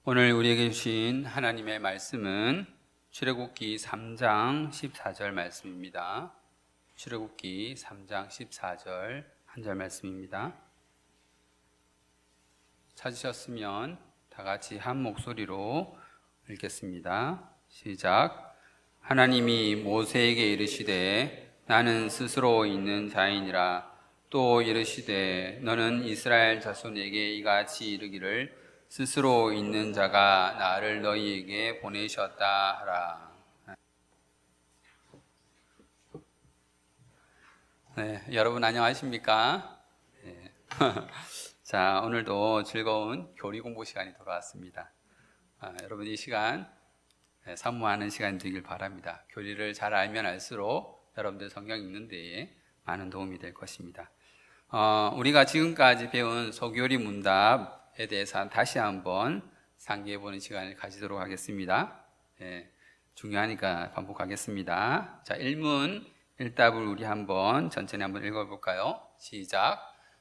오늘 우리에게 주신 하나님의 말씀은 출애굽기 3장 14절 말씀입니다. 출애굽기 3장 14절 한 절 말씀입니다. 찾으셨으면 다 같이 한 목소리로 읽겠습니다. 시작. 하나님이 모세에게 이르시되 나는 스스로 있는 자이니라. 또 이르시되 너는 이스라엘 자손에게 이같이 이르기를 스스로 있는 자가 나를 너희에게 보내셨다 하라. 네, 여러분 안녕하십니까? 네. 자, 오늘도 즐거운 교리 공부 시간이 돌아왔습니다. 여러분 이 시간 사모하는 시간이 되길 바랍니다. 교리를 잘 알면 알수록 여러분들 성경 읽는 데에 많은 도움이 될 것입니다. 우리가 지금까지 배운 소교리 문답에 대해서 다시 한번 상기해보는 시간을 가지도록 하겠습니다. 중요하니까 반복하겠습니다. 자, 1문 1답을 우리 천천히 한번 읽어볼까요? 시작.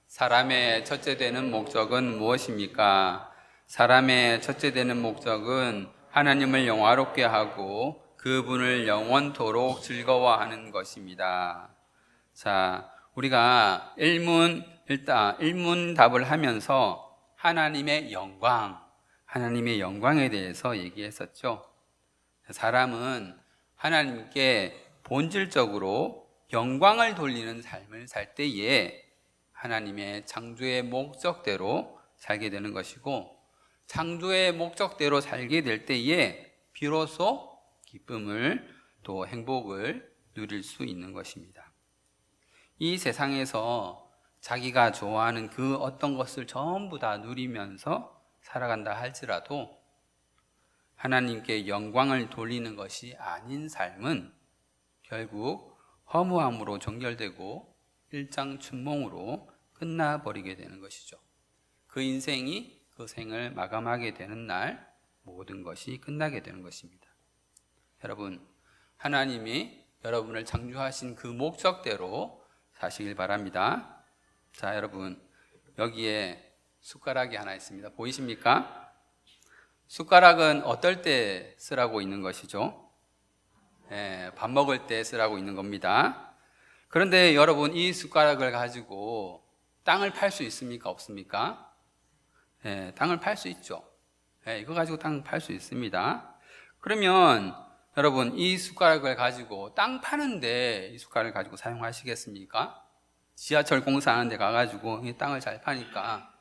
사람의 첫째 되는 목적은 무엇입니까? 사람의 첫째 되는 목적은 하나님을 영화롭게 하고 그분을 영원토록 즐거워하는 것입니다. 자, 우리가 1문 답을 하면서 하나님의 영광에 대해서 얘기했었죠. 사람은 하나님께 본질적으로 영광을 돌리는 삶을 살 때에 하나님의 창조의 목적대로 살게 되는 것이고, 창조의 목적대로 살게 될 때에 비로소 기쁨을 또 행복을 누릴 수 있는 것입니다. 이 세상에서 자기가 좋아하는 그 어떤 것을 전부 다 누리면서 살아간다 할지라도 하나님께 영광을 돌리는 것이 아닌 삶은 결국 허무함으로 정결되고 일장춘몽으로 끝나버리게 되는 것이죠. 그 인생이 그 생을 마감하게 되는 날 모든 것이 끝나게 되는 것입니다. 여러분, 하나님이 여러분을 창조하신 그 목적대로 사시길 바랍니다. 자, 여러분, 여기에 숟가락이 하나 있습니다. 보이십니까? 숟가락은 어떨 때 쓰라고 있는 것이죠? 밥 먹을 때 쓰라고 있는 겁니다. 그런데 여러분, 이 숟가락을 가지고 땅을 팔 수 있습니까? 없습니까? 땅을 팔 수 있죠. 이거 가지고 땅 팔 수 있습니다. 그러면 여러분, 이 숟가락을 가지고 땅 파는데 이 숟가락을 가지고 사용하시겠습니까? 지하철 공사하는 데 가가지고 이 땅을 잘 파니까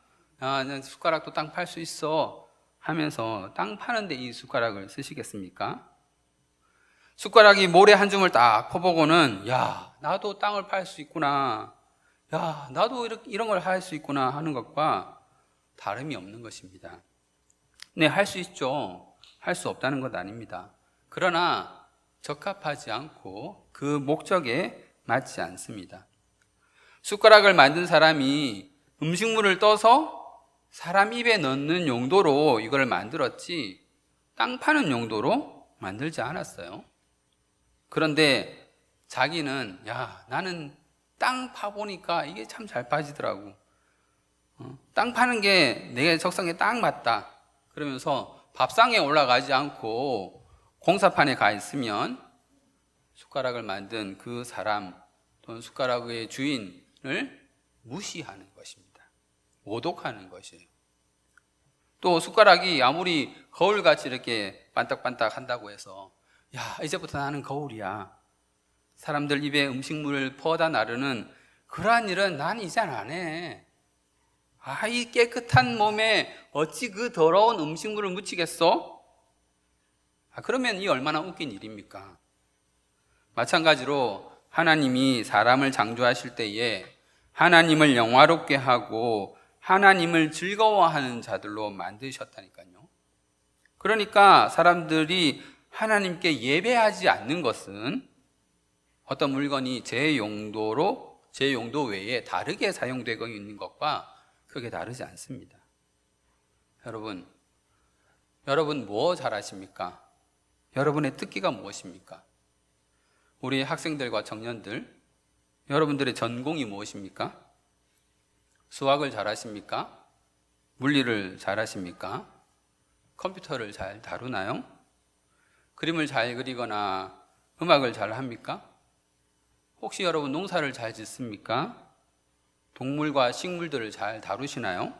숟가락도 땅 팔 수 있어 하면서 땅 파는데 이 숟가락을 쓰시겠습니까? 숟가락이 모래 한 줌을 딱 퍼보고는 야, 나도 땅을 팔 수 있구나, 야, 나도 이런 걸 할 수 있구나 하는 것과 다름이 없는 것입니다. 네, 할 수 있죠. 할 수 없다는 것 아닙니다. 그러나 적합하지 않고 그 목적에 맞지 않습니다. 숟가락을 만든 사람이 음식물을 떠서 사람 입에 넣는 용도로 이걸 만들었지 땅 파는 용도로 만들지 않았어요. 그런데 자기는 야, 나는 땅 파보니까 이게 참 잘 파지더라고. 땅 파는 게 내 적성에 딱 맞다. 그러면서 밥상에 올라가지 않고 공사판에 가 있으면 숟가락을 만든 그 사람 또는 숟가락의 주인을 무시하는 것입니다. 모독하는 것이에요. 또 숟가락이 아무리 거울같이 이렇게 반딱반딱 한다고 해서 야, 이제부터 나는 거울이야, 사람들 입에 음식물을 퍼다 나르는 그러한 일은 난 이제 안 해. 이 깨끗한 몸에 어찌 그 더러운 음식물을 묻히겠어? 그러면 이 얼마나 웃긴 일입니까? 마찬가지로 하나님이 사람을 창조하실 때에 하나님을 영화롭게 하고 하나님을 즐거워하는 자들로 만드셨다니까요. 그러니까 사람들이 하나님께 예배하지 않는 것은 어떤 물건이 제 용도 외에 다르게 사용되고 있는 것과 크게 다르지 않습니다. 여러분 뭐 잘하십니까? 여러분의 특기가 무엇입니까? 우리 학생들과 청년들, 여러분들의 전공이 무엇입니까? 수학을 잘하십니까? 물리를 잘하십니까? 컴퓨터를 잘 다루나요? 그림을 잘 그리거나 음악을 잘 합니까? 혹시 여러분 농사를 잘 짓습니까? 동물과 식물들을 잘 다루시나요?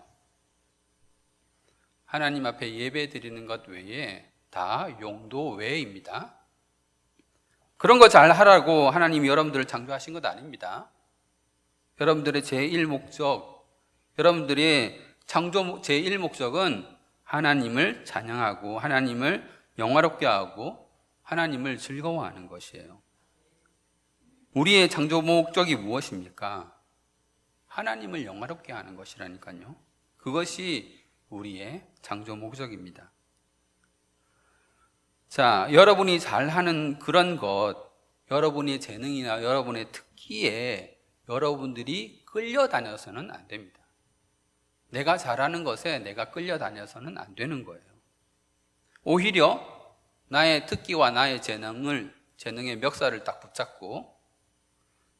하나님 앞에 예배 드리는 것 외에 다 용도 외입니다. 그런 거 잘 하라고 하나님이 여러분들을 창조하신 것 아닙니다. 여러분들의 제1목적, 여러분들의 창조 제1목적은 하나님을 찬양하고 하나님을 영화롭게 하고 하나님을 즐거워하는 것이에요. 우리의 창조 목적이 무엇입니까? 하나님을 영화롭게 하는 것이라니까요. 그것이 우리의 창조 목적입니다. 자, 여러분이 잘하는 그런 것, 여러분의 재능이나 여러분의 특기에 여러분들이 끌려다녀서는 안 됩니다. 내가 잘하는 것에 내가 끌려다녀서는 안 되는 거예요. 오히려 나의 특기와 나의 재능의 멱살을 딱 붙잡고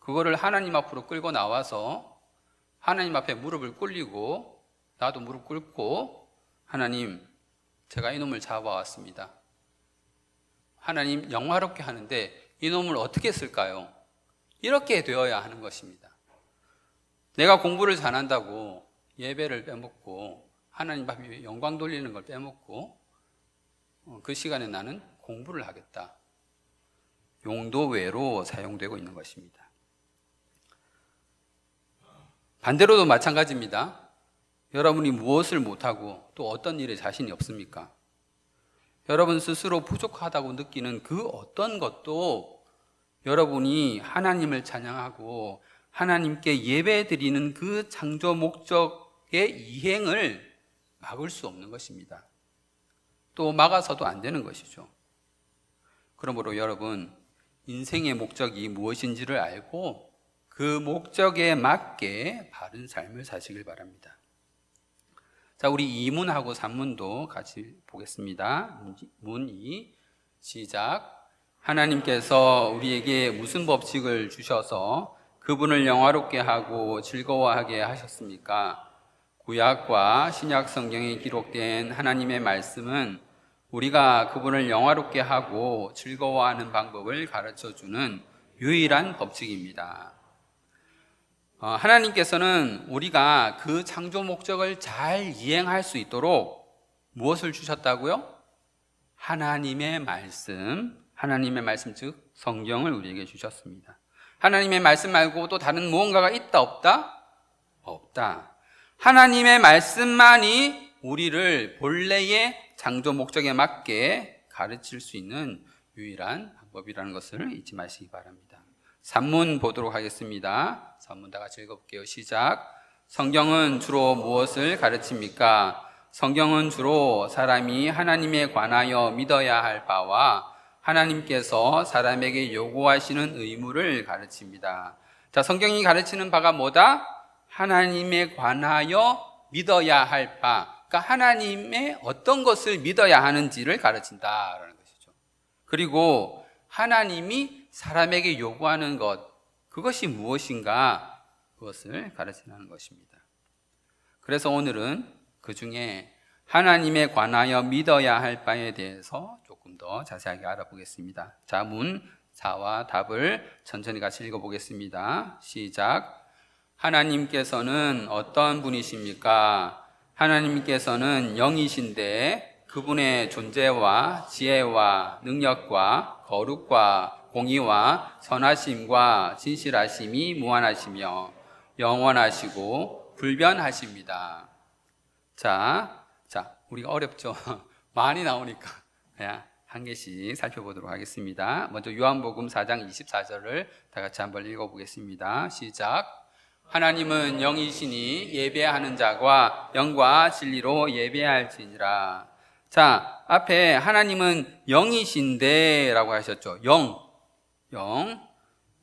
그거를 하나님 앞으로 끌고 나와서 하나님 앞에 무릎을 꿇리고 나도 무릎 꿇고 하나님, 제가 이놈을 잡아왔습니다. 하나님 영화롭게 하는데 이놈을 어떻게 쓸까요? 이렇게 되어야 하는 것입니다. 내가 공부를 잘한다고 예배를 빼먹고 하나님 앞에 영광 돌리는 걸 빼먹고 그 시간에 나는 공부를 하겠다. 용도 외로 사용되고 있는 것입니다. 반대로도 마찬가지입니다. 여러분이 무엇을 못하고 또 어떤 일에 자신이 없습니까? 여러분 스스로 부족하다고 느끼는 그 어떤 것도 여러분이 하나님을 찬양하고 하나님께 예배드리는 그 창조 목적의 이행을 막을 수 없는 것입니다. 또 막아서도 안 되는 것이죠. 그러므로 여러분, 인생의 목적이 무엇인지를 알고 그 목적에 맞게 바른 삶을 사시길 바랍니다. 자, 우리 2문하고 3문도 같이 보겠습니다. 문 2, 시작. 하나님께서 우리에게 무슨 법칙을 주셔서 그분을 영화롭게 하고 즐거워하게 하셨습니까? 구약과 신약 성경에 기록된 하나님의 말씀은 우리가 그분을 영화롭게 하고 즐거워하는 방법을 가르쳐주는 유일한 법칙입니다. 하나님께서는 우리가 그 창조 목적을 잘 이행할 수 있도록 무엇을 주셨다고요? 하나님의 말씀 즉 성경을 우리에게 주셨습니다. 하나님의 말씀 말고 또 다른 무언가가 있다 없다? 없다. 하나님의 말씀만이 우리를 본래의 창조 목적에 맞게 가르칠 수 있는 유일한 방법이라는 것을 잊지 마시기 바랍니다. 산문 보도록 하겠습니다. 산문 다 같이 읽어볼게요. 시작. 성경은 주로 무엇을 가르칩니까? 성경은 주로 사람이 하나님에 관하여 믿어야 할 바와 하나님께서 사람에게 요구하시는 의무를 가르칩니다. 자, 성경이 가르치는 바가 뭐다? 하나님에 관하여 믿어야 할 바. 그러니까 하나님의 어떤 것을 믿어야 하는지를 가르친다라는 것이죠. 그리고 하나님이 사람에게 요구하는 것, 그것이 무엇인가? 그것을 가르치는 것입니다. 그래서 오늘은 그 중에 하나님에 관하여 믿어야 할 바에 대해서 조금 더 자세하게 알아보겠습니다. 자, 문 4와 답을 천천히 같이 읽어보겠습니다. 시작. 하나님께서는 어떤 분이십니까? 하나님께서는 영이신데 그분의 존재와 지혜와 능력과 거룩과 공의와 선하심과 진실하심이 무한하시며 영원하시고 불변하십니다. 자, 우리가 어렵죠? 많이 나오니까 그냥 한 개씩 살펴보도록 하겠습니다. 먼저 요한복음 4장 24절을 다 같이 한번 읽어보겠습니다. 시작. 하나님은 영이시니 예배하는 자가 영과 진리로 예배할지니라. 자, 앞에 하나님은 영이신데 라고 하셨죠. 영.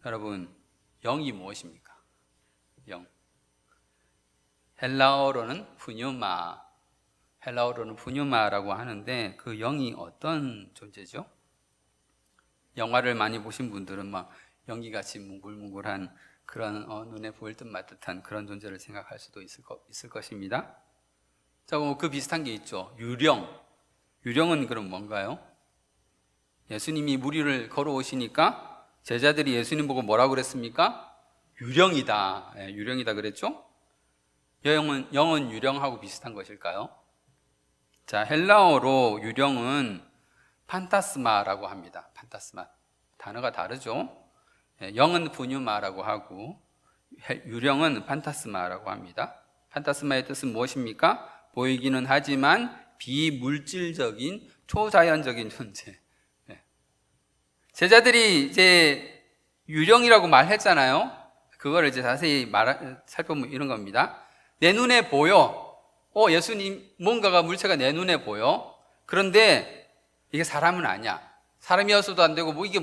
여러분, 영이 무엇입니까? 영. 헬라어로는 푸뉴마라고 하는데 그 영이 어떤 존재죠? 영화를 많이 보신 분들은 막 연기같이 뭉글뭉글한 그런 눈에 보일 듯 말 듯한 그런 존재를 생각할 수도 있을 것입니다. 자, 그 비슷한 게 있죠. 유령. 유령은 그럼 뭔가요? 예수님이 물 위를 걸어오시니까 제자들이 예수님 보고 뭐라고 그랬습니까? 유령이다. 유령이다 그랬죠? 영은 유령하고 비슷한 것일까요? 자, 헬라어로 유령은 판타스마라고 합니다. 판타스마. 단어가 다르죠? 영은 푸뉴마라고 하고 유령은 판타스마라고 합니다. 판타스마의 뜻은 무엇입니까? 보이기는 하지만 비물질적인 초자연적인 존재. 제자들이 이제 유령이라고 말했잖아요. 그거를 이제 자세히 살펴보면 이런 겁니다. 내 눈에 보여. 예수님 뭔가가 물체가 내 눈에 보여. 그런데 이게 사람은 아니야. 사람이어서도 안 되고 이게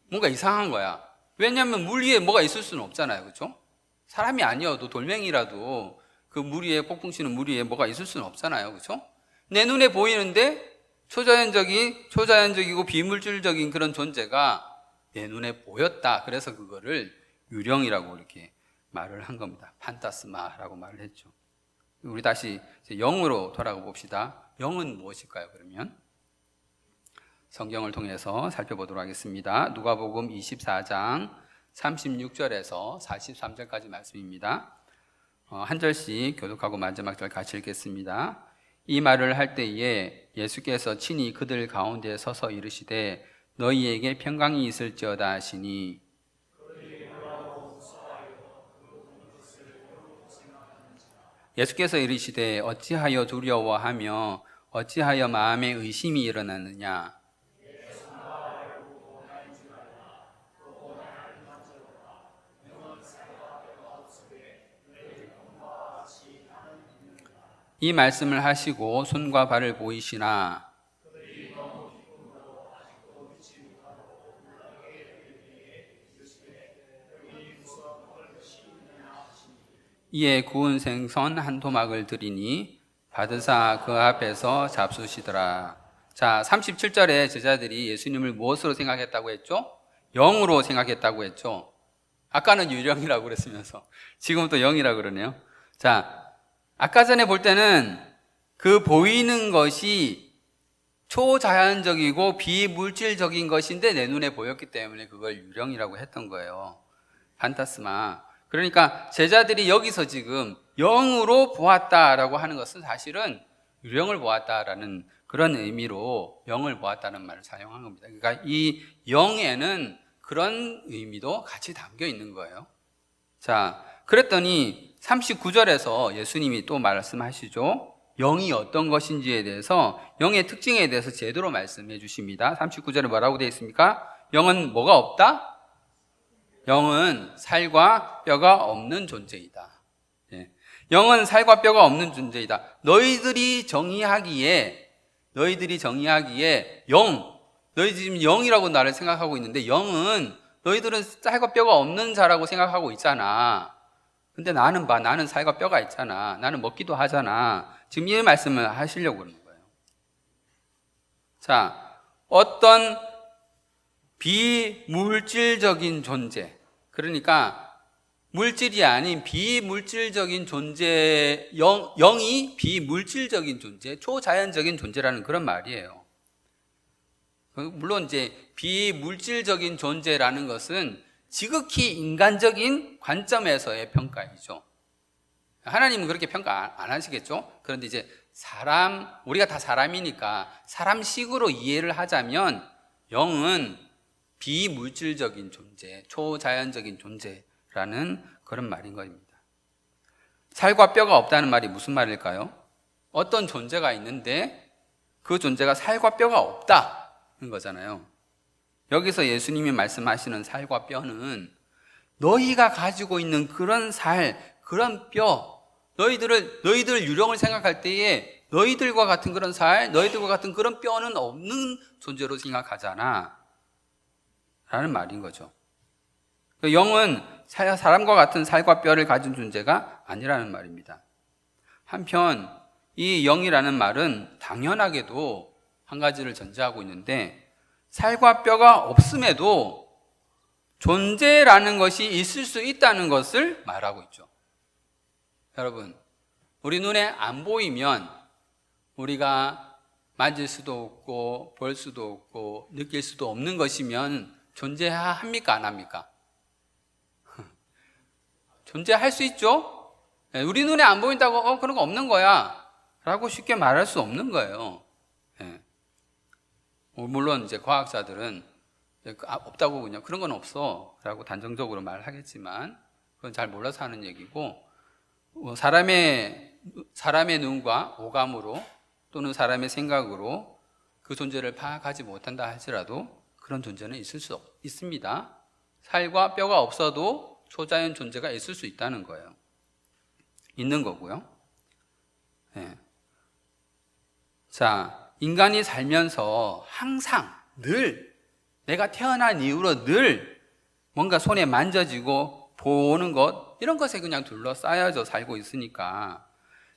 뭔가 이상한 거야. 왜냐하면 물 위에 뭐가 있을 수는 없잖아요. 그렇죠? 사람이 아니어도 돌멩이라도 그 물 위에 폭풍치는 물 위에 뭐가 있을 수는 없잖아요. 그렇죠? 내 눈에 보이는데 초자연적이고 비물질적인 그런 존재가 내 눈에 보였다. 그래서 그거를 유령이라고 이렇게 말을 한 겁니다. 판타스마라고 말을 했죠. 우리 다시 영으로 돌아가 봅시다. 영은 무엇일까요, 그러면? 성경을 통해서 살펴보도록 하겠습니다. 누가복음 24장 36절에서 43절까지 말씀입니다. 한 절씩 교독하고 마지막 절 같이 읽겠습니다. 이 말을 할 때에 예수께서 친히 그들 가운데 서서 이르시되 너희에게 평강이 있을지어다 하시니 예수께서 이르시되 어찌하여 두려워하며 어찌하여 마음에 의심이 일어나느냐. 이 말씀을 하시고 손과 발을 보이시나 이에 구운 생선 한 토막을 드리니 받으사 그 앞에서 잡수시더라. 자, 37절에 제자들이 예수님을 무엇으로 생각했다고 했죠? 영으로 생각했다고 했죠. 아까는 유령이라고 그랬으면서 지금은 또 영이라고 그러네요. 자, 아까 전에 볼 때는 그 보이는 것이 초자연적이고 비물질적인 것인데 내 눈에 보였기 때문에 그걸 유령이라고 했던 거예요. 판타스마. 그러니까 제자들이 여기서 지금 영으로 보았다라고 하는 것은 사실은 유령을 보았다라는 그런 의미로 영을 보았다는 말을 사용한 겁니다. 그러니까 이 영에는 그런 의미도 같이 담겨 있는 거예요. 자, 그랬더니 39절에서 예수님이 또 말씀하시죠. 영이 어떤 것인지에 대해서, 영의 특징에 대해서 제대로 말씀해 주십니다. 39절에 뭐라고 되어 있습니까? 영은 뭐가 없다? 영은 살과 뼈가 없는 존재이다. 영은 살과 뼈가 없는 존재이다. 너희들이 정의하기에 너희들이 지금 영이라고 나를 생각하고 있는데 영은 너희들은 살과 뼈가 없는 자라고 생각하고 있잖아. 근데 나는 살과 뼈가 있잖아. 나는 먹기도 하잖아. 지금 이 말씀을 하시려고 그러는 거예요. 자, 어떤 비물질적인 존재, 그러니까 물질이 아닌 비물질적인 존재, 영이 비물질적인 존재, 초자연적인 존재라는 그런 말이에요. 물론 이제 비물질적인 존재라는 것은 지극히 인간적인 관점에서의 평가이죠. 하나님은 그렇게 평가 안 하시겠죠? 그런데 이제 우리가 다 사람이니까 사람식으로 이해를 하자면 영은 비물질적인 존재, 초자연적인 존재라는 그런 말인 겁니다. 살과 뼈가 없다는 말이 무슨 말일까요? 어떤 존재가 있는데 그 존재가 살과 뼈가 없다는 거잖아요. 여기서 예수님이 말씀하시는 살과 뼈는 너희가 가지고 있는 그런 살, 그런 뼈, 너희들 유령을 생각할 때에 너희들과 같은 그런 살, 너희들과 같은 그런 뼈는 없는 존재로 생각하잖아 라는 말인 거죠. 영은 사람과 같은 살과 뼈를 가진 존재가 아니라는 말입니다. 한편 이 영이라는 말은 당연하게도 한 가지를 전제하고 있는데 살과 뼈가 없음에도 존재라는 것이 있을 수 있다는 것을 말하고 있죠. 여러분, 우리 눈에 안 보이면 우리가 만질 수도 없고 볼 수도 없고 느낄 수도 없는 것이면 존재합니까? 안 합니까? 존재할 수 있죠? 우리 눈에 안 보인다고 그런 거 없는 거야 라고 쉽게 말할 수 없는 거예요. 물론 이제 과학자들은 없다고 그냥 그런 건 없어 라고 단정적으로 말하겠지만 그건 잘 몰라서 하는 얘기고, 사람의 눈과 오감으로 또는 사람의 생각으로 그 존재를 파악하지 못한다 할지라도 그런 존재는 있을 수 있습니다. 살과 뼈가 없어도 초자연 존재가 있을 수 있다는 거예요. 있는 거고요. 자, 인간이 살면서 항상 늘 내가 태어난 이후로 늘 뭔가 손에 만져지고 보는 것, 이런 것에 그냥 둘러싸여져 살고 있으니까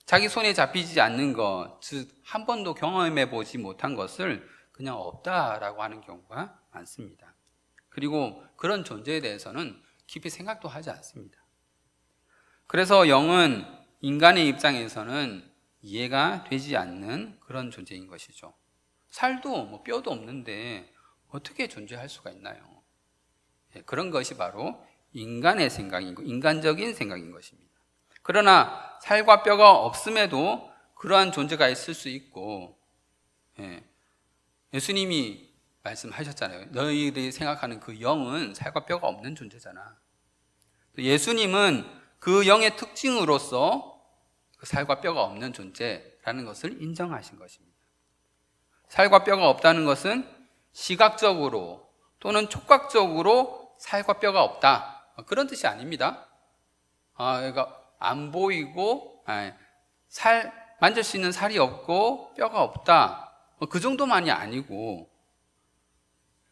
자기 손에 잡히지 않는 것, 즉 한 번도 경험해 보지 못한 것을 그냥 없다라고 하는 경우가 많습니다. 그리고 그런 존재에 대해서는 깊이 생각도 하지 않습니다. 그래서 영은 인간의 입장에서는 이해가 되지 않는 그런 존재인 것이죠. 살도 뼈도 없는데 어떻게 존재할 수가 있나요? 그런 것이 바로 인간의 생각이고 인간적인 생각인 것입니다. 그러나 살과 뼈가 없음에도 그러한 존재가 있을 수 있고, 예수님이 말씀하셨잖아요. 너희들이 생각하는 그 영은 살과 뼈가 없는 존재잖아. 예수님은 그 영의 특징으로서 그 살과 뼈가 없는 존재라는 것을 인정하신 것입니다. 살과 뼈가 없다는 것은 시각적으로 또는 촉각적으로 살과 뼈가 없다, 그런 뜻이 아닙니다. 그러니까 안 보이고 만질 수 있는 살이 없고 뼈가 없다, 그 정도만이 아니고,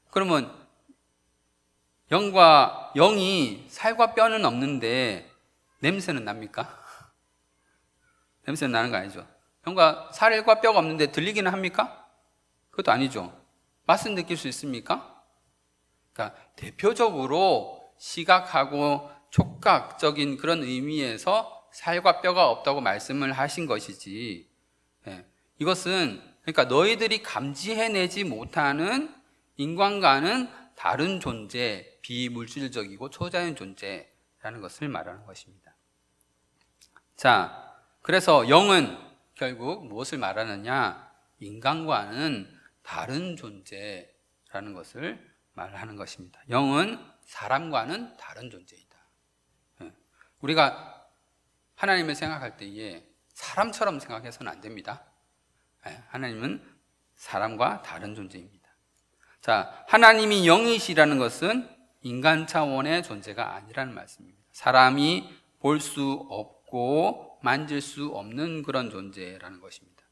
그러면 영이 살과 뼈는 없는데 냄새는 납니까? 냄새는 나는 거 아니죠. 영과 살과 뼈가 없는데 들리기는 합니까? 그것도 아니죠. 맛은 느낄 수 있습니까? 그러니까 대표적으로 시각하고 촉각적인 그런 의미에서 살과 뼈가 없다고 말씀을 하신 것이지, 이것은 그러니까 너희들이 감지해내지 못하는 인간과는 다른 존재, 비물질적이고 초자연 존재라는 것을 말하는 것입니다. 자, 그래서 영은 결국 무엇을 말하느냐? 인간과는 다른 존재라는 것을 말하는 것입니다. 영은 사람과는 다른 존재이다. 우리가 하나님을 생각할 때에 사람처럼 생각해서는 안 됩니다. 하나님은 사람과 다른 존재입니다. 자, 하나님이 영이시라는 것은 인간 차원의 존재가 아니라는 말씀입니다. 사람이 볼 수 없고 만질 수 없는 그런 존재라는 것입니다.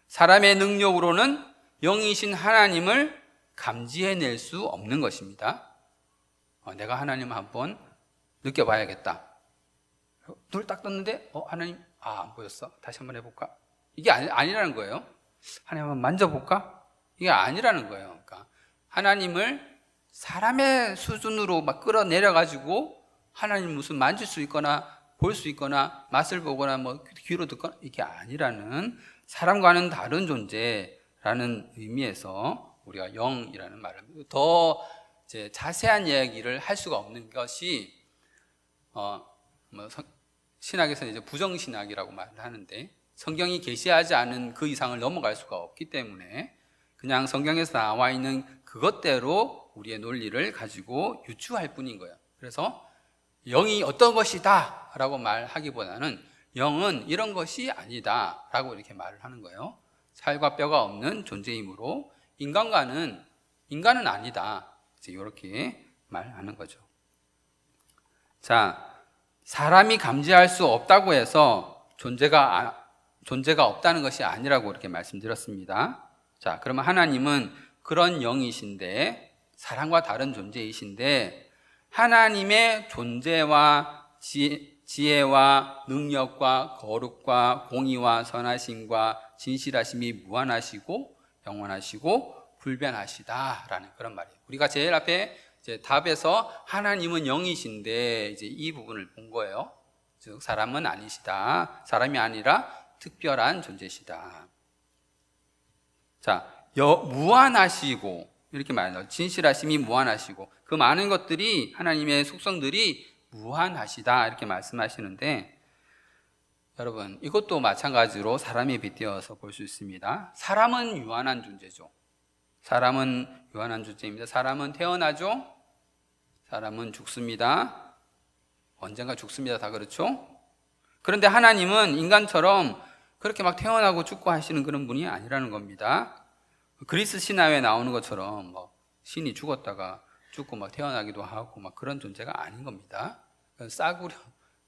사람의 능력으로는 영이신 하나님을 감지해낼 수 없는 것입니다. 내가 하나님을 한번 느껴봐야겠다. 눈을 딱 떴는데 하나님 안 보였어. 다시 한번 해볼까? 이게 아니라는 거예요. 하나님 한번 만져볼까? 이게 아니라는 거예요. 그러니까 하나님을 사람의 수준으로 막 끌어내려가지고 하나님 무슨 만질 수 있거나 볼 수 있거나 맛을 보거나 귀로 듣거나 이게 아니라는, 사람과는 다른 존재라는 의미에서 우리가 영이라는 말을 더 이제 자세한 이야기를 할 수가 없는 것이 신학에서는 이제 부정신학이라고 말을 하는데, 성경이 계시하지 않은 그 이상을 넘어갈 수가 없기 때문에 그냥 성경에서 나와 있는 그것대로 우리의 논리를 가지고 유추할 뿐인 거예요. 그래서 영이 어떤 것이다 라고 말하기보다는 영은 이런 것이 아니다 라고 이렇게 말을 하는 거예요. 살과 뼈가 없는 존재이므로 인간은 아니다, 이렇게 말하는 거죠. 자, 사람이 감지할 수 없다고 해서 존재가 없다는 것이 아니라고 이렇게 말씀드렸습니다. 자, 그러면 하나님은 그런 영이신데, 사람과 다른 존재이신데, 하나님의 존재와 지혜와 능력과 거룩과 공의와 선하심과 진실하심이 무한하시고 영원하시고 불변하시다라는 그런 말이에요. 우리가 제일 앞에 이제 답에서 하나님은 영이신데 이제 이 부분을 본 거예요. 즉 사람은 아니시다. 사람이 아니라 특별한 존재시다. 자, 무한하시고 이렇게 말해요. 진실하심이 무한하시고 그 많은 것들이 하나님의 속성들이 무한하시다 이렇게 말씀하시는데 여러분 이것도 마찬가지로 사람에 빗대어서 볼 수 있습니다. 사람은 유한한 존재죠. 사람은 유한한 존재입니다. 사람은 태어나죠. 사람은 죽습니다. 언젠가 죽습니다. 다 그렇죠? 그런데 하나님은 인간처럼 그렇게 막 태어나고 죽고 하시는 그런 분이 아니라는 겁니다. 그리스 신화에 나오는 것처럼 뭐 신이 죽었다가 죽고 막 태어나기도 하고 막 그런 존재가 아닌 겁니다. 싸구려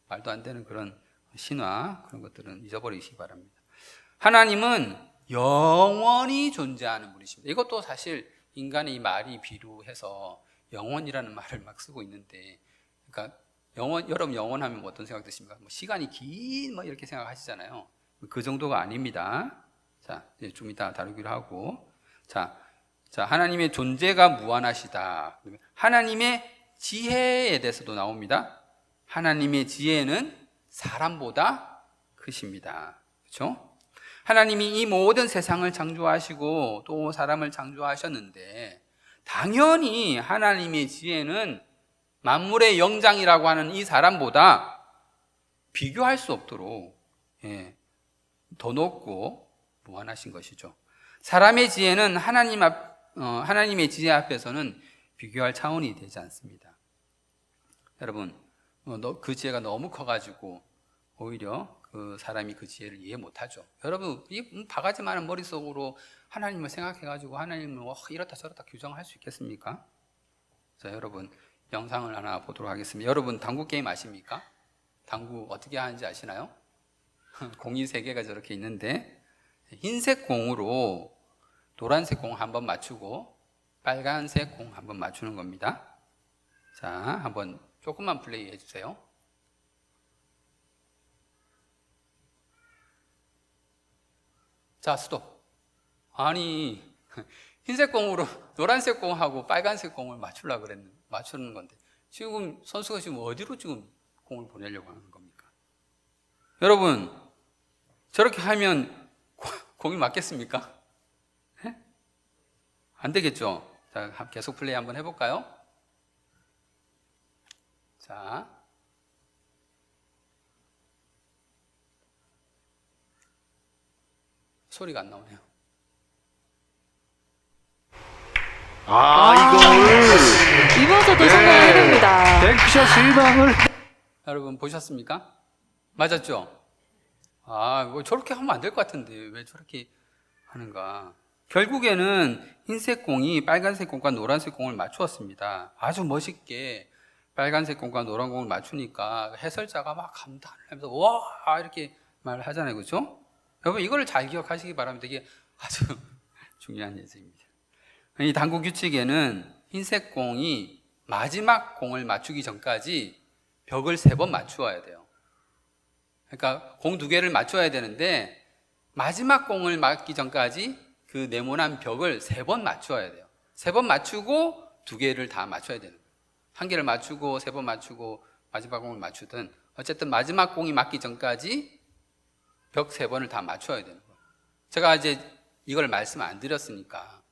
말도 안 되는 그런 신화 그런 것들은 잊어버리시기 바랍니다. 하나님은 영원히 존재하는 분이십니다. 이것도 사실 인간의 말이 비루해서 영원이라는 말을 막 쓰고 있는데, 그러니까 여러분 영원하면 뭐 어떤 생각 드십니까? 뭐 시간이 긴 뭐 이렇게 생각하시잖아요. 그 정도가 아닙니다. 자, 이제 좀 이따 다루기로 하고, 자 하나님의 존재가 무한하시다. 하나님의 지혜에 대해서도 나옵니다. 하나님의 지혜는 사람보다 크십니다. 그렇죠? 하나님이 이 모든 세상을 창조하시고 또 사람을 창조하셨는데 당연히 하나님의 지혜는 만물의 영장이라고 하는 이 사람보다 비교할 수 없도록 더 높고 무한하신 것이죠. 사람의 지혜는 하나님의 지혜 앞에서는 비교할 차원이 되지 않습니다. 여러분, 그 지혜가 너무 커가지고 오히려 그 사람이 그 지혜를 이해 못하죠. 여러분, 이 바가지 많은 머릿속으로 하나님을 생각해가지고 하나님을 이렇다 저렇다 규정할 수 있겠습니까? 자, 여러분 영상을 하나 보도록 하겠습니다. 여러분 당구 게임 아십니까? 당구 어떻게 하는지 아시나요? 공이 3개가 저렇게 있는데 흰색 공으로 노란색 공 한번 맞추고 빨간색 공 한번 맞추는 겁니다. 자, 한번 조금만 플레이 해주세요. 자, 스톱. 아니, 흰색 공으로 노란색 공하고 빨간색 공을 맞추는 건데 지금 선수가 지금 어디로 지금 공을 보내려고 하는 겁니까? 여러분, 저렇게 하면 공이 맞겠습니까? 안 되겠죠? 자, 계속 플레이 한번 해볼까요? 자, 소리가 안 나오네요. 이번서도 성공해야 됩니다. 뱅크샷 실망을. 여러분 보셨습니까? 맞았죠? 뭐 저렇게 하면 안 될 것 같은데 왜 저렇게 하는가? 결국에는 흰색 공이 빨간색 공과 노란색 공을 맞추었습니다. 아주 멋있게 빨간색 공과 노란 공을 맞추니까 해설자가 막 감탄을 하면서 와 이렇게 말을 하잖아요. 그렇죠? 여러분 이걸 잘 기억하시기 바랍니다. 이게 아주 중요한 예제입니다. 이 당구 규칙에는 흰색 공이 마지막 공을 맞추기 전까지 벽을 3번 맞추어야 돼요. 그러니까 공 2개를 맞춰야 되는데 마지막 공을 맞기 전까지 그 네모난 벽을 3번 맞추어야 돼요. 3번 맞추고 2개를 다 맞춰야 되는 거예요. 1개를 맞추고 3번 맞추고 마지막 공을 맞추든 어쨌든 마지막 공이 맞기 전까지 벽 3번을 다 맞춰야 되는 거예요. 제가 이제 이걸 말씀 안 드렸으니까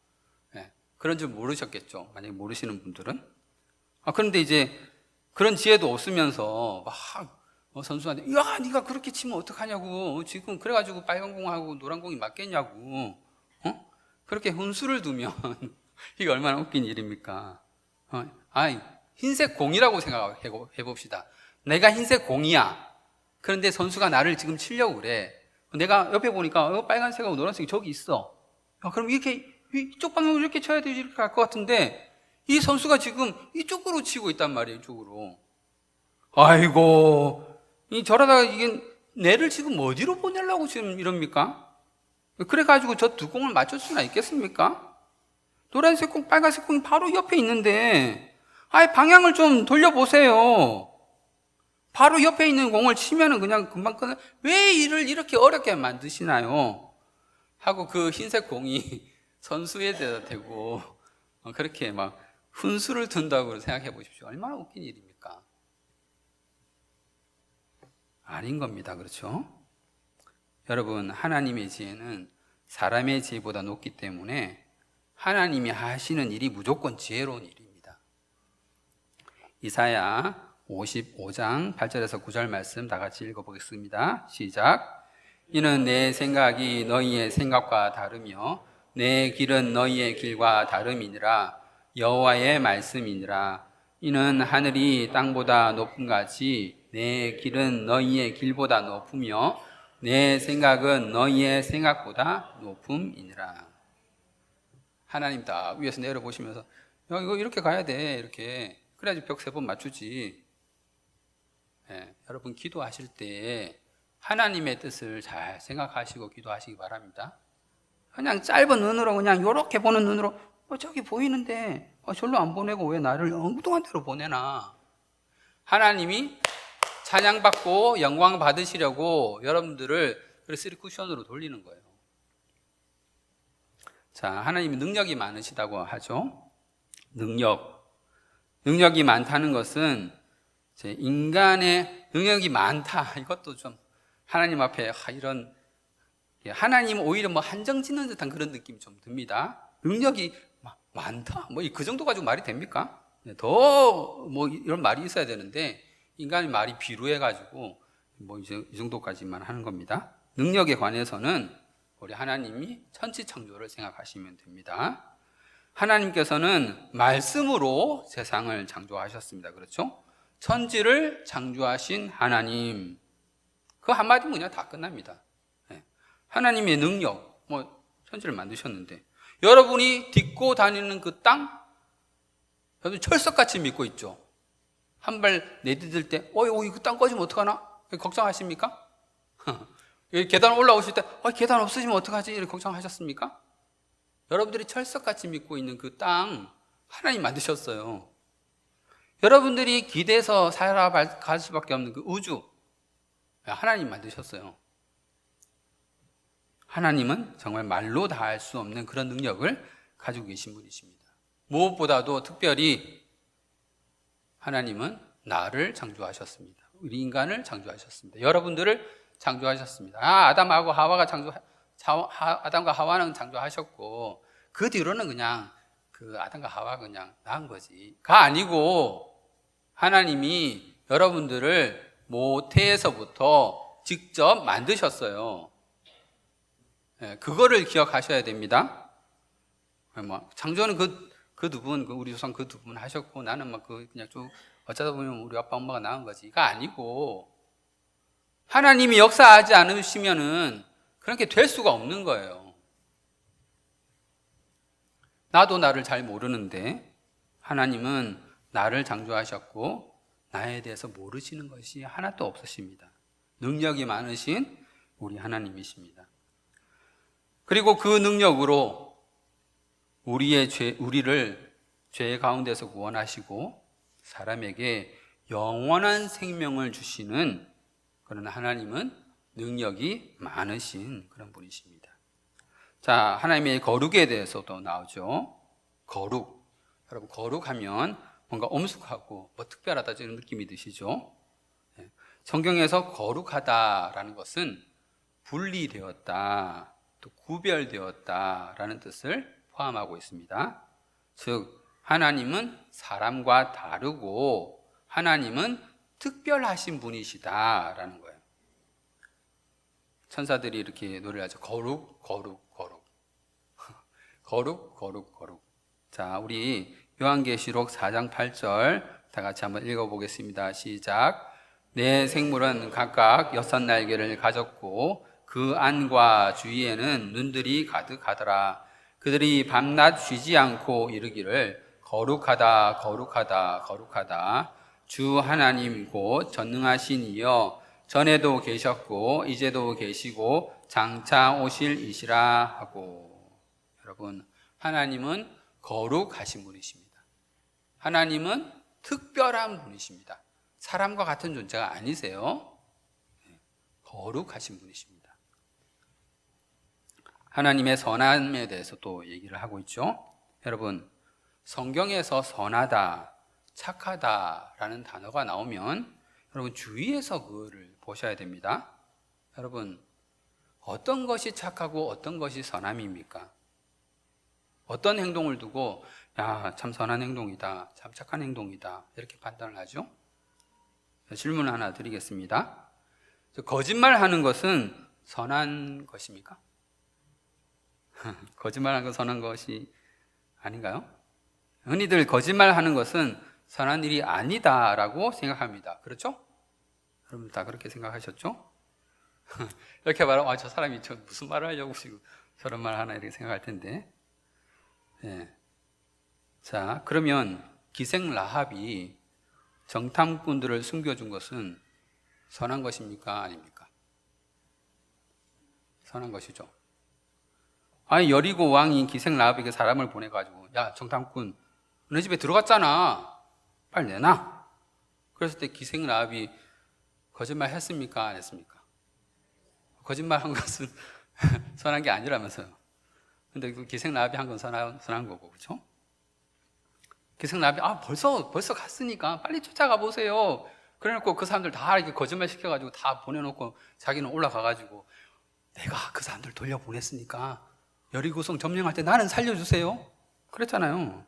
그런 줄 모르셨겠죠. 만약에 모르시는 분들은. 그런데 이제 그런 지혜도 없으면서 막 선수한테 야 네가 그렇게 치면 어떡하냐고 지금 그래가지고 빨간 공하고 노란 공이 맞겠냐고 그렇게 훈수를 두면 이게 얼마나 웃긴 일입니까? 흰색 공이라고 생각해 봅시다. 내가 흰색 공이야. 그런데 선수가 나를 지금 치려고 그래. 내가 옆에 보니까 빨간색하고 노란색이 저기 있어. 그럼 이렇게 이쪽 방향으로 이렇게 쳐야 되지 이렇게 갈 것 같은데 이 선수가 지금 이쪽으로 치고 있단 말이에요. 이쪽으로. 아이고 저러다가 이게 내를 지금 어디로 보내려고 지금 이럽니까? 그래가지고 저 2공을 맞출 수나 있겠습니까? 노란색 공 빨간색 공이 바로 옆에 있는데 방향을 좀 돌려보세요. 바로 옆에 있는 공을 치면은 그냥 금방 끝나. 왜 일을 이렇게 어렵게 만드시나요? 하고 그 흰색 공이 선수에 대고 그렇게 막 훈수를 둔다고 생각해 보십시오. 얼마나 웃긴 일입니까? 아닌 겁니다. 그렇죠? 여러분, 하나님의 지혜는 사람의 지혜보다 높기 때문에 하나님이 하시는 일이 무조건 지혜로운 일입니다. 이사야 55장 8절에서 9절 말씀 다 같이 읽어보겠습니다. 시작. 이는 내 생각이 너희의 생각과 다르며 내 길은 너희의 길과 다름이니라. 여호와의 말씀이니라. 이는 하늘이 땅보다 높음 같이 내 길은 너희의 길보다 높으며 내 생각은 너희의 생각보다 높음이니라. 하나님 딱 위에서 내려보시면서 야, 이거 이렇게 가야 돼. 이렇게. 그래야지 벽 3번 맞추지. 네, 여러분 기도하실 때 하나님의 뜻을 잘 생각하시고 기도하시기 바랍니다. 그냥 짧은 눈으로 그냥 이렇게 보는 눈으로 저기 보이는데 절로 안 보내고 왜 나를 엉뚱한 데로 보내나. 하나님이 찬양받고 영광 받으시려고 여러분들을 쓰리 쿠션으로 돌리는 거예요. 자, 하나님이 능력이 많으시다고 하죠. 능력이 많다는 것은 인간의 능력이 많다. 이것도 좀 하나님 앞에 이런 하나님 오히려 뭐 한정 짓는 듯한 그런 느낌이 좀 듭니다. 능력이 많다. 뭐 그 정도 가지고 말이 됩니까? 더 뭐 이런 말이 있어야 되는데 인간의 말이 비루해 가지고 뭐 이제 이 정도까지만 하는 겁니다. 능력에 관해서는 우리 하나님이 천지 창조를 생각하시면 됩니다. 하나님께서는 말씀으로 세상을 창조하셨습니다. 그렇죠? 천지를 창조하신 하나님. 그 한마디면 그냥 다 끝납니다. 하나님의 능력, 뭐 천지를 만드셨는데 여러분이 딛고 다니는 그 땅, 여러분 철석같이 믿고 있죠. 한 발 내디딜 때, 그 땅 꺼지면 어떡하나? 걱정하십니까? 계단 올라오실 때, 계단 없어지면 어떡하지? 이렇게 걱정하셨습니까? 여러분들이 철석같이 믿고 있는 그 땅, 하나님 만드셨어요. 여러분들이 기대서 살아갈 수밖에 없는 그 우주, 하나님 만드셨어요. 하나님은 정말 말로 다 할 수 없는 그런 능력을 가지고 계신 분이십니다. 무엇보다도 특별히 하나님은 나를 창조하셨습니다. 우리 인간을 창조하셨습니다. 여러분들을 창조하셨습니다. 아담과 하와는 창조하셨고 그 뒤로는 그냥 그 아담과 하와가 그냥 나은 거지가 아니고 하나님이 여러분들을 모태에서부터 직접 만드셨어요. 그거를 기억하셔야 됩니다. 창조는 그 두 분, 우리 조상 그 두 분 하셨고 나는 그냥 좀 어쩌다 보면 우리 아빠 엄마가 낳은 거지가 아니고 하나님이 역사하지 않으시면은 그렇게 될 수가 없는 거예요. 나도 나를 잘 모르는데 하나님은 나를 창조하셨고 나에 대해서 모르시는 것이 하나도 없으십니다. 능력이 많으신 우리 하나님이십니다. 그리고 그 능력으로 우리를 죄 가운데서 구원하시고 사람에게 영원한 생명을 주시는 그런 하나님은 능력이 많으신 그런 분이십니다. 자, 하나님의 거룩에 대해서도 나오죠. 거룩. 여러분, 거룩하면 뭔가 엄숙하고 특별하다 이런 느낌이 드시죠? 성경에서 거룩하다라는 것은 분리되었다, 또 구별되었다라는 뜻을 포함하고 있습니다. 즉, 하나님은 사람과 다르고 하나님은 특별하신 분이시다라는 거예요. 천사들이 이렇게 노래를 하죠. 거룩, 거룩, 거룩. 거룩, 거룩, 거룩. 자, 우리 요한계시록 4장 8절 다 같이 한번 읽어보겠습니다. 시작. 내 생물은 각각 6날개를 가졌고 그 안과 주위에는 눈들이 가득하더라. 그들이 밤낮 쉬지 않고 이르기를 거룩하다, 거룩하다, 거룩하다. 주 하나님 곧 전능하신 이여 전에도 계셨고 이제도 계시고 장차 오실 이시라 하고. 여러분, 하나님은 거룩하신 분이십니다. 하나님은 특별한 분이십니다. 사람과 같은 존재가 아니세요. 거룩하신 분이십니다. 하나님의 선함에 대해서 또 얘기를 하고 있죠. 여러분, 성경에서 선하다, 착하다라는 단어가 나오면 여러분 주위에서 그거를 보셔야 됩니다. 여러분, 어떤 것이 착하고 어떤 것이 선함입니까? 어떤 행동을 두고 야, 참 선한 행동이다, 참 착한 행동이다 이렇게 판단을 하죠? 질문 하나 드리겠습니다. 거짓말하는 것은 선한 것입니까? 거짓말하는 건 선한 것이 아닌가요? 흔히들 거짓말하는 것은 선한 일이 아니다라고 생각합니다. 그렇죠? 여러분 다 그렇게 생각하셨죠? 이렇게 말하면 저 사람이 저 무슨 말을 하려고 지금 저런 말 하나 이렇게 생각할 텐데. 네. 자, 그러면 기생 라합이 정탐꾼들을 숨겨준 것은 선한 것입니까? 아닙니까? 선한 것이죠. 아니, 여리고 왕이 기생 라합에게 사람을 보내가지고 야, 정탐꾼 너네 집에 들어갔잖아. 빨리 내놔. 그랬을 때 기생 라합이 거짓말 했습니까? 안 했습니까? 거짓말 한 것은 선한 게 아니라면서요. 근데 그 기생 라합이 한 건 선한 거고, 그렇죠? 기생 라합이 벌써 갔으니까 빨리 쫓아가 보세요. 그래놓고 그 사람들 다 이렇게 거짓말 시켜가지고 다 보내놓고 자기는 올라가가지고 내가 그 사람들 돌려보냈으니까 여리고성 점령할 때 나는 살려주세요. 그랬잖아요.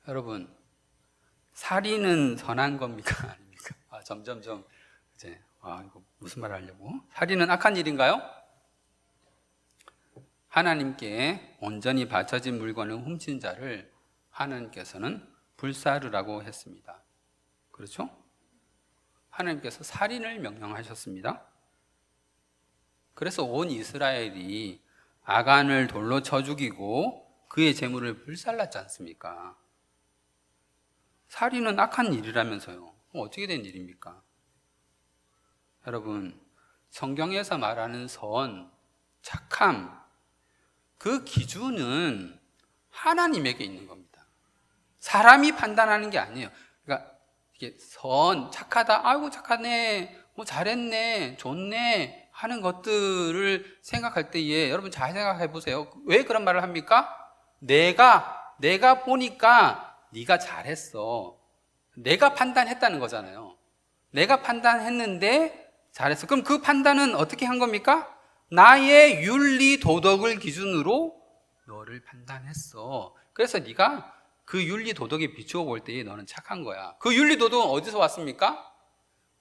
여러분, 살인은 선한 겁니까? 아닙니까? 점점점 이제 이거 무슨 말 하려고? 살인은 악한 일인가요? 하나님께 온전히 바쳐진 물건을 훔친 자를 하나님께서는 불사르라고 했습니다. 그렇죠? 하나님께서 살인을 명령하셨습니다. 그래서 온 이스라엘이 아간을 돌로 쳐 죽이고 그의 재물을 불살랐지 않습니까? 살인은 악한 일이라면서요. 어떻게 된 일입니까? 여러분, 성경에서 말하는 선, 착함, 그 기준은 하나님에게 있는 겁니다. 사람이 판단하는 게 아니에요. 그러니까 이게 착하다, 아이고 착하네, 잘했네, 좋네 하는 것들을 생각할 때에 여러분 잘 생각해 보세요. 왜 그런 말을 합니까? 내가 보니까 네가 잘했어. 내가 판단했다는 거잖아요. 내가 판단했는데 잘했어. 그럼 그 판단은 어떻게 한 겁니까? 나의 윤리 도덕을 기준으로 너를 판단했어. 그래서 네가 그 윤리 도덕에 비추어 볼 때에 너는 착한 거야. 그 윤리 도덕은 어디서 왔습니까?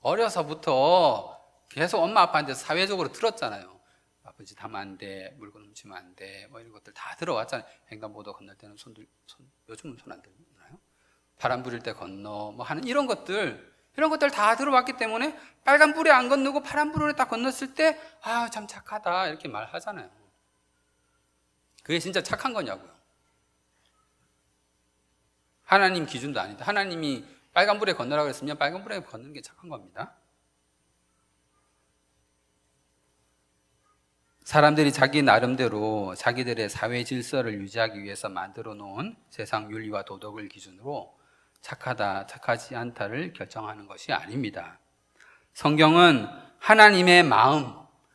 어려서부터 계속 엄마 아빠한테 사회적으로 들었잖아요. 아버지 하면 안 돼, 물건 훔치면 안 돼, 이런 것들 다 들어왔잖아요. 횡단보도 건널 때는 요즘은 손 안 들나요? 바람 부릴 때 건너 하는 이런 것들 다 들어왔기 때문에 빨간 불에 안 건너고 파란 불에 딱 건넜을 때 참 착하다 이렇게 말하잖아요. 그게 진짜 착한 거냐고요. 하나님 기준도 아닌데 하나님이 빨간 불에 건너라고 했으면 빨간 불에 건너는 게 착한 겁니다. 사람들이 자기 나름대로 자기들의 사회 질서를 유지하기 위해서 만들어 놓은 세상 윤리와 도덕을 기준으로 착하다, 착하지 않다를 결정하는 것이 아닙니다. 성경은 하나님의 마음,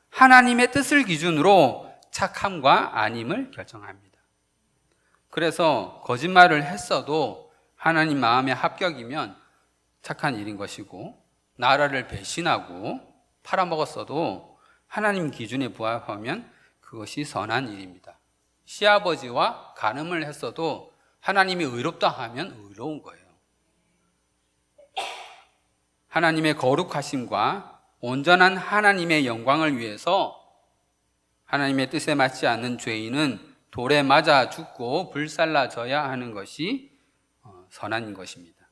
하나님의 뜻을 기준으로 착함과 아님을 결정합니다. 그래서 거짓말을 했어도 하나님 마음에 합격이면 착한 일인 것이고, 나라를 배신하고 팔아먹었어도 하나님 기준에 부합하면 그것이 선한 일입니다. 시아버지와 간음을 했어도 하나님이 의롭다 하면 의로운 거예요. 하나님의 거룩하심과 온전한 하나님의 영광을 위해서 하나님의 뜻에 맞지 않는 죄인은 돌에 맞아 죽고 불살라져야 하는 것이 선한 것입니다.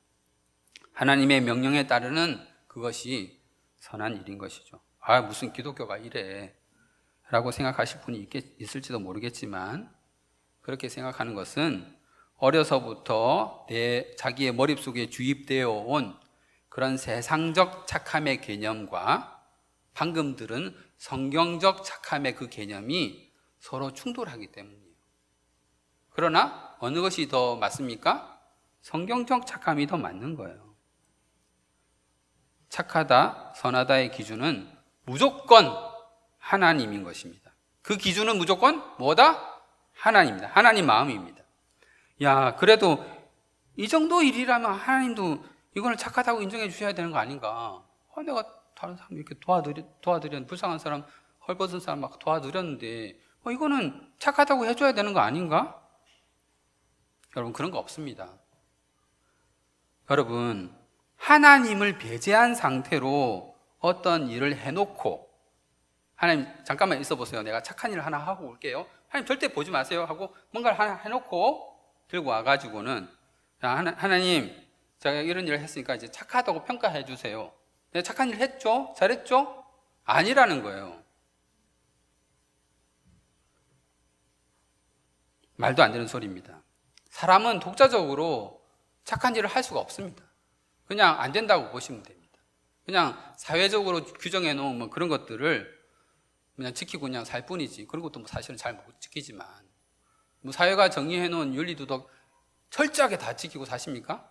하나님의 명령에 따르는 그것이 선한 일인 것이죠. 무슨 기독교가 이래 라고 생각하실 분이 있을지도 모르겠지만, 그렇게 생각하는 것은 어려서부터 자기의 머릿속에 주입되어 온 그런 세상적 착함의 개념과 방금 들은 성경적 착함의 그 개념이 서로 충돌하기 때문이에요. 그러나 어느 것이 더 맞습니까? 성경적 착함이 더 맞는 거예요. 착하다, 선하다의 기준은 무조건 하나님인 것입니다. 그 기준은 무조건 뭐다? 하나님입니다. 하나님 마음입니다. 그래도 이 정도 일이라면 하나님도 이거는 착하다고 인정해 주셔야 되는 거 아닌가? 내가 다른 사람 이렇게 도와드렸는데, 불쌍한 사람, 헐벗은 사람 막 도와드렸는데, 이거는 착하다고 해줘야 되는 거 아닌가? 여러분, 그런 거 없습니다. 여러분, 하나님을 배제한 상태로 어떤 일을 해놓고, 하나님 잠깐만 있어 보세요. 내가 착한 일을 하나 하고 올게요. 하나님 절대 보지 마세요 하고 뭔가를 하나 해놓고 들고 와가지고는, 하나님 제가 이런 일을 했으니까 이제 착하다고 평가해 주세요. 내가 착한 일 했죠? 잘했죠? 아니라는 거예요. 말도 안 되는 소리입니다. 사람은 독자적으로 착한 일을 할 수가 없습니다. 그냥 안 된다고 보시면 됩니다. 그냥 사회적으로 규정해 놓은 뭐 그런 것들을 그냥 지키고 그냥 살 뿐이지. 그런 것도 뭐 사실은 잘 못 지키지만, 뭐 사회가 정의해 놓은 윤리도덕 철저하게 다 지키고 사십니까?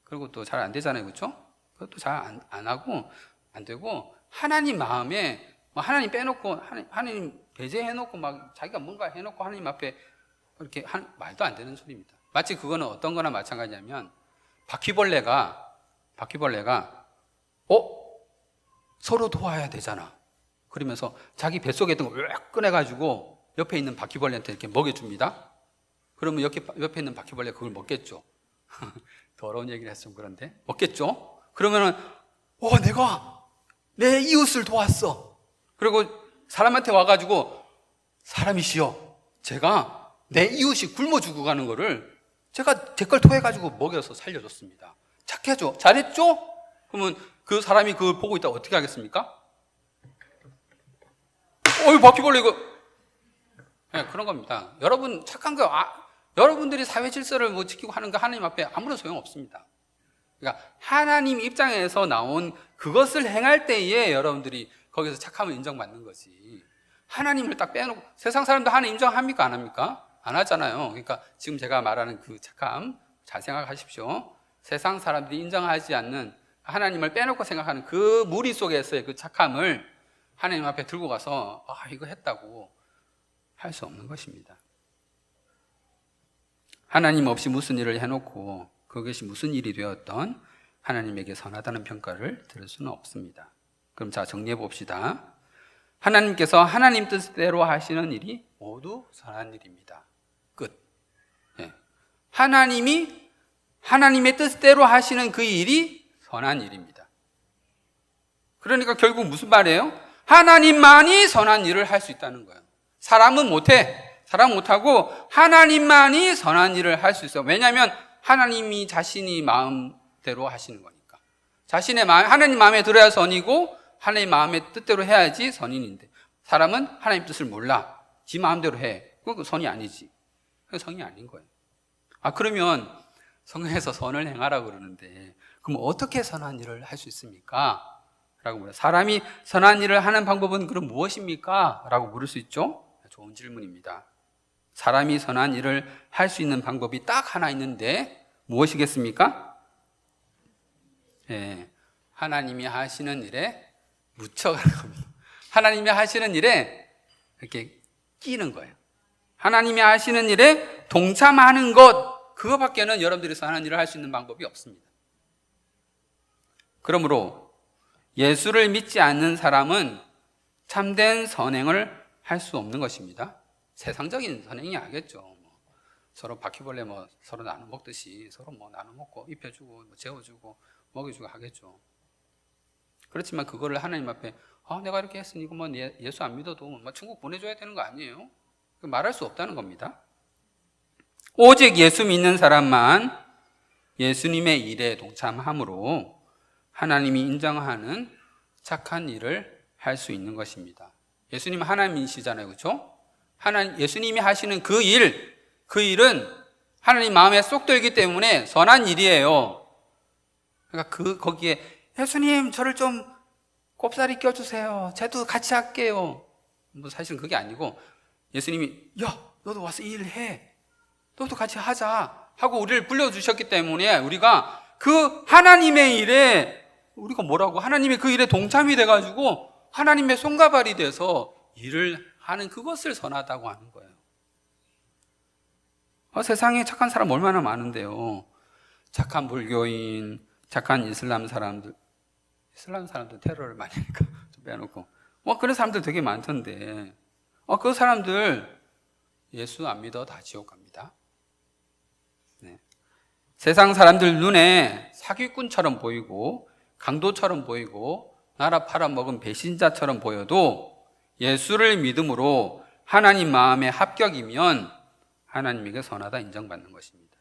그리고 또 잘 안 되잖아요, 그렇죠? 그것도 잘 안 하고 안 되고, 하나님 마음에 뭐 하나님 빼놓고 하나님 배제해 놓고 막 자기가 뭔가 해 놓고 하나님 앞에 이렇게 말도 안 되는 소리입니다. 마치 그거는 어떤 거나 마찬가지냐면, 바퀴벌레가 서로 도와야 되잖아. 그러면서 자기 뱃속에 있던 걸 쫙 꺼내가지고 옆에 있는 바퀴벌레한테 이렇게 먹여줍니다. 그러면 옆에 있는 바퀴벌레 그걸 먹겠죠. 더러운 얘기를 해서 좀 그런데 먹겠죠. 그러면은 내가 내 이웃을 도왔어. 그리고 사람한테 와가지고, 사람이시여, 제가 내 이웃이 굶어 죽어가는 거를 제가 제 걸 토해가지고 먹여서 살려줬습니다. 착해줘. 잘했죠? 그러면 그 사람이 그걸 보고 있다가 어떻게 하겠습니까? 바퀴벌레 이거. 네, 그런 겁니다. 여러분 착한 거, 여러분들이 사회 질서를 뭐 지키고 하는 거 하나님 앞에 아무런 소용 없습니다. 그러니까 하나님 입장에서 나온 그것을 행할 때에 여러분들이 거기서 착함을 인정받는 거지. 하나님을 딱 빼놓고, 세상 사람도 하나님 인정합니까? 안 합니까? 안 하잖아요. 그러니까 지금 제가 말하는 그 착함 잘 생각하십시오. 세상 사람들이 인정하지 않는, 하나님을 빼놓고 생각하는 그 무리 속에서의 그 착함을 하나님 앞에 들고 가서 이거 했다고 할 수 없는 것입니다. 하나님 없이 무슨 일을 해놓고 그것이 무슨 일이 되었던 하나님에게 선하다는 평가를 들을 수는 없습니다. 그럼 자, 정리해 봅시다. 하나님께서 하나님 뜻대로 하시는 일이 모두 선한 일입니다. 끝. 네. 하나님이 하나님의 뜻대로 하시는 그 일이 선한 일입니다. 그러니까 결국 무슨 말이에요? 하나님만이 선한 일을 할 수 있다는 거예요. 사람은 못해. 사람 못하고 하나님만이 선한 일을 할 수 있어요. 왜냐하면 하나님이 자신이 마음대로 하시는 거니까. 자신의 마음, 하나님 마음에 들어야 선이고 하나님 마음의 뜻대로 해야지 선인인데, 사람은 하나님 뜻을 몰라. 지 마음대로 해. 그건 선이 아니지. 그건 성이 아닌 거예요. 그러면 성경에서 선을 행하라고 그러는데, 그럼 어떻게 선한 일을 할 수 있습니까? 라고 물어요. 사람이 선한 일을 하는 방법은 그럼 무엇입니까? 라고 물을 수 있죠? 좋은 질문입니다. 사람이 선한 일을 할 수 있는 방법이 딱 하나 있는데 무엇이겠습니까? 하나님이 하시는 일에 묻혀가는 겁니다. 하나님이 하시는 일에 이렇게 끼는 거예요. 하나님이 하시는 일에 동참하는 것, 그거밖에는 여러분들이 선한 일을 할 수 있는 방법이 없습니다. 그러므로 예수를 믿지 않는 사람은 참된 선행을 할 수 없는 것입니다. 세상적인 선행이 아니겠죠. 서로 바퀴벌레 서로 나눠 먹듯이 서로 나눠 먹고 입혀주고 재워주고 먹여주고 하겠죠. 그렇지만 그거를 하나님 앞에 내가 이렇게 했으니 이거 예수 안 믿어도 천국 보내줘야 되는 거 아니에요? 말할 수 없다는 겁니다. 오직 예수 믿는 사람만 예수님의 일에 동참함으로 하나님이 인정하는 착한 일을 할 수 있는 것입니다. 예수님은 하나님이시잖아요, 그렇죠? 예수님이 하시는 그 일은 하나님 마음에 쏙 들기 때문에 선한 일이에요. 그러니까 거기에 예수님 저를 좀 꼽사리 껴주세요. 저도 같이 할게요. 사실은 그게 아니고, 예수님이 너도 와서 이 일 해. 너도 같이 하자 하고 우리를 불러주셨기 때문에 우리가 그 하나님의 일에 우리가 하나님의 그 일에 동참이 돼가지고 하나님의 손가발이 돼서 일을 하는 그것을 선하다고 하는 거예요. 세상에 착한 사람 얼마나 많은데요. 착한 불교인, 착한 이슬람 사람들, 이슬람 사람들 테러를 많이 하니까 좀 빼놓고 그런 사람들 되게 많던데 그 사람들 예수 안 믿어 다 지옥 갑니다. 네. 세상 사람들 눈에 사기꾼처럼 보이고 강도처럼 보이고 나라 팔아먹은 배신자처럼 보여도 예수를 믿음으로 하나님 마음에 합격이면 하나님에게 선하다 인정받는 것입니다.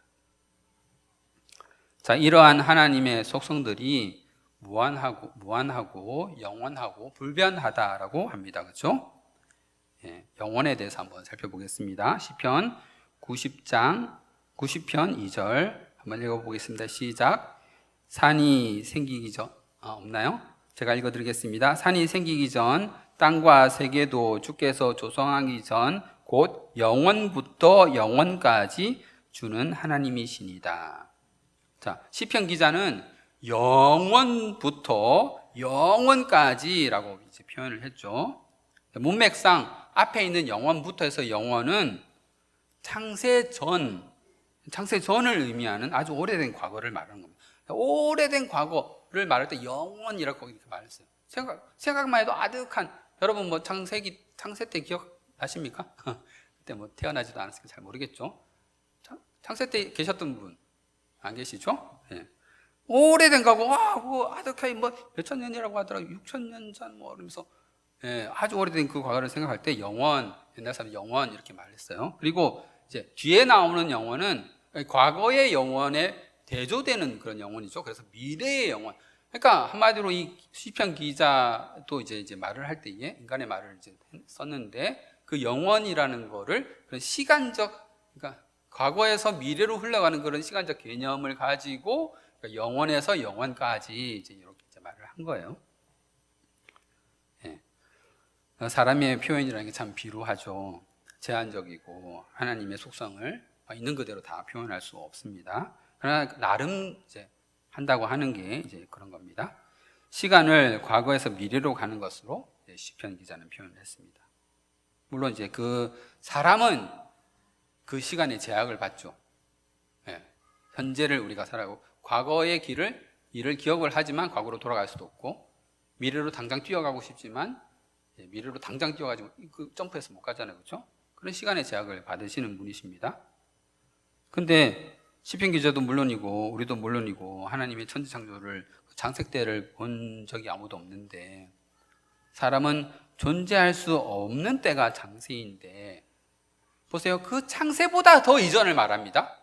자, 이러한 하나님의 속성들이 무한하고 영원하고 불변하다라고 합니다. 그렇죠? 예, 영원에 대해서 한번 살펴보겠습니다. 시편 90편 2절 한번 읽어보겠습니다. 시작. 산이 생기기 전 없나요? 제가 읽어드리겠습니다. 산이 생기기 전 땅과 세계도 주께서 조성하기 전 곧 영원부터 영원까지 주는 하나님이시니다. 자, 시편 기자는 영원부터 영원까지라고 이제 표현을 했죠. 문맥상 앞에 있는 영원부터 해서 영원은 창세전을 의미하는 아주 오래된 과거를 말하는 겁니다. 오래된 과거를 말할 때 영원이라고 이렇게 말했어요. 생각만 해도 아득한, 여러분 뭐 창세 때 기억나십니까? 그때 뭐 태어나지도 않았으니까 잘 모르겠죠. 창세 때 계셨던 분 안 계시죠? 네. 오래된 과거, 뭐 아득하게 뭐 몇천 년이라고 하더라고요. 6천 년 전 뭐 그러면서 아주 오래된 그 과거를 생각할 때 영원, 옛날 사람 영원 이렇게 말했어요. 그리고 이제 뒤에 나오는 영원은 과거의 영원에 대조되는 그런 영원이죠. 그래서 미래의 영원. 그러니까 한마디로 이 시편 기자도 이제 말을 할 때에 인간의 말을 이제 썼는데 그 영원이라는 거를 그런 시간적, 그러니까 과거에서 미래로 흘러가는 그런 시간적 개념을 가지고 그러니까 영원에서 영원까지 이제 이렇게 이제 말을 한 거예요. 예. 사람의 표현이라는 게 참 비루하죠. 제한적이고 하나님의 속성을 있는 그대로 다 표현할 수 없습니다. 그러나 나름 이제 한다고 하는 게 이제 그런 겁니다. 시간을 과거에서 미래로 가는 것으로 시편 기자는 표현을 했습니다. 물론 이제 그 사람은 그 시간에 제약을 받죠. 현재를 우리가 살아가고 과거의 일을 기억을 하지만 과거로 돌아갈 수도 없고 미래로 당장 뛰어가고 싶지만 미래로 당장 뛰어가지고 그 점프해서 못 가잖아요. 그렇죠? 그런 시간의 제약을 받으시는 분이십니다. 근데 시편 기자도 물론이고 우리도 물론이고 하나님의 천지창조를 장색 때를 본 적이 아무도 없는데 사람은 존재할 수 없는 때가 장세인데 보세요. 그 창세보다 더 이전을 말합니다.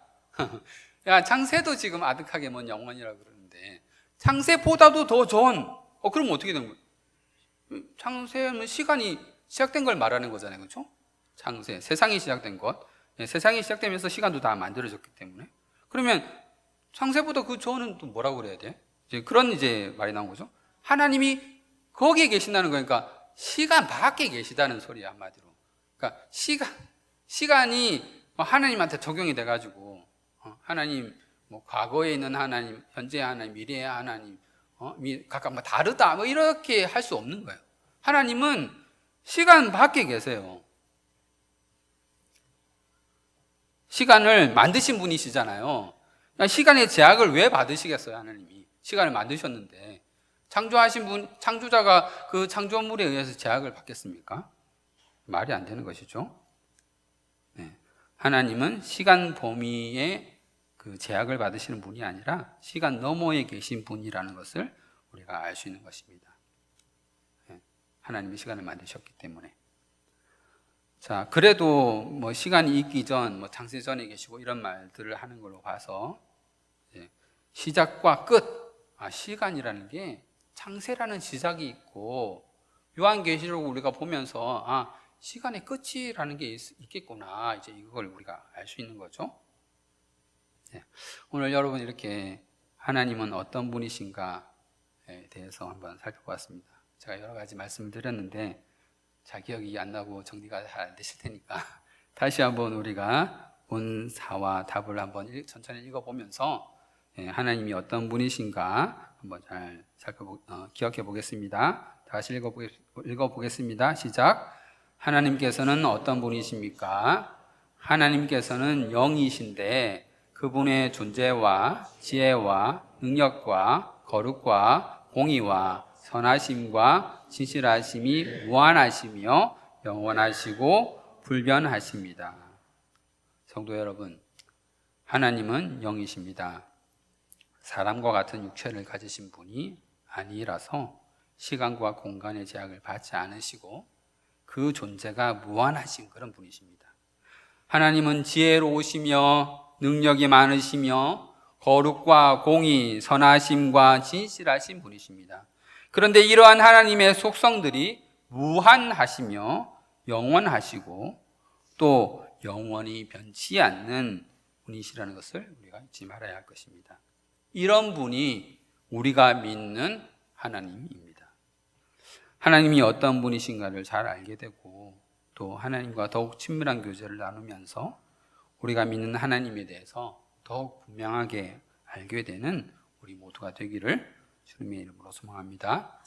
야, 창세도 지금 아득하게 뭔 영원이라고 그러는데 창세보다도 더 전. 그럼 어떻게 되는 거예요? 창세는 시간이 시작된 걸 말하는 거잖아요. 그렇죠? 창세, 세상이 시작된 것. 세상이 시작되면서 시간도 다 만들어졌기 때문에. 그러면 창세보다 그 전은 또 뭐라고 그래야 돼? 이제 그런 이제 말이 나온 거죠. 하나님이 거기에 계신다는 거니까 시간 밖에 계시다는 소리야, 한마디로. 그러니까 시간이 하나님한테 적용이 돼가지고 하나님 뭐 과거에 있는 하나님, 현재의 하나님, 미래의 하나님 각각 뭐 다르다 뭐 이렇게 할 수 없는 거예요. 하나님은 시간 밖에 계세요. 시간을 만드신 분이시잖아요. 시간의 제약을 왜 받으시겠어요? 하나님이 시간을 만드셨는데 창조하신 분, 창조자가 그 창조물에 의해서 제약을 받겠습니까? 말이 안 되는 것이죠. 하나님은 시간 범위에 그 제약을 받으시는 분이 아니라 시간 너머에 계신 분이라는 것을 우리가 알 수 있는 것입니다. 하나님이 시간을 만드셨기 때문에. 자, 그래도 뭐 시간이 있기 전, 뭐 창세 전에 계시고 이런 말들을 하는 걸로 봐서 시작과 끝, 시간이라는 게 창세라는 시작이 있고 요한계시록 우리가 보면서 시간의 끝이라는 게 있겠구나. 이제 이걸 우리가 알 수 있는 거죠. 오늘 여러분 이렇게 하나님은 어떤 분이신가에 대해서 한번 살펴보았습니다. 제가 여러 가지 말씀을 드렸는데 잘 기억이 안 나고 정리가 잘 안 되실 테니까 다시 한번 우리가 본사와 답을 한번 천천히 읽어보면서 하나님이 어떤 분이신가 한번 잘 기억해 보겠습니다. 다시 읽어보겠습니다. 시작. 하나님께서는 어떤 분이십니까? 하나님께서는 영이신데 그분의 존재와 지혜와 능력과 거룩과 공의와 선하심과 진실하심이 무한하시며 영원하시고 불변하십니다. 성도 여러분, 하나님은 영이십니다. 사람과 같은 육체를 가지신 분이 아니라서 시간과 공간의 제약을 받지 않으시고 그 존재가 무한하신 그런 분이십니다. 하나님은 지혜로우시며 능력이 많으시며 거룩과 공의, 선하심과 진실하신 분이십니다. 그런데 이러한 하나님의 속성들이 무한하시며 영원하시고 또 영원히 변치 않는 분이시라는 것을 우리가 잊지 말아야 할 것입니다. 이런 분이 우리가 믿는 하나님입니다. 하나님이 어떤 분이신가를 잘 알게 되고 또 하나님과 더욱 친밀한 교제를 나누면서 우리가 믿는 하나님에 대해서 더욱 분명하게 알게 되는 우리 모두가 되기를 주님의 이름으로 소망합니다.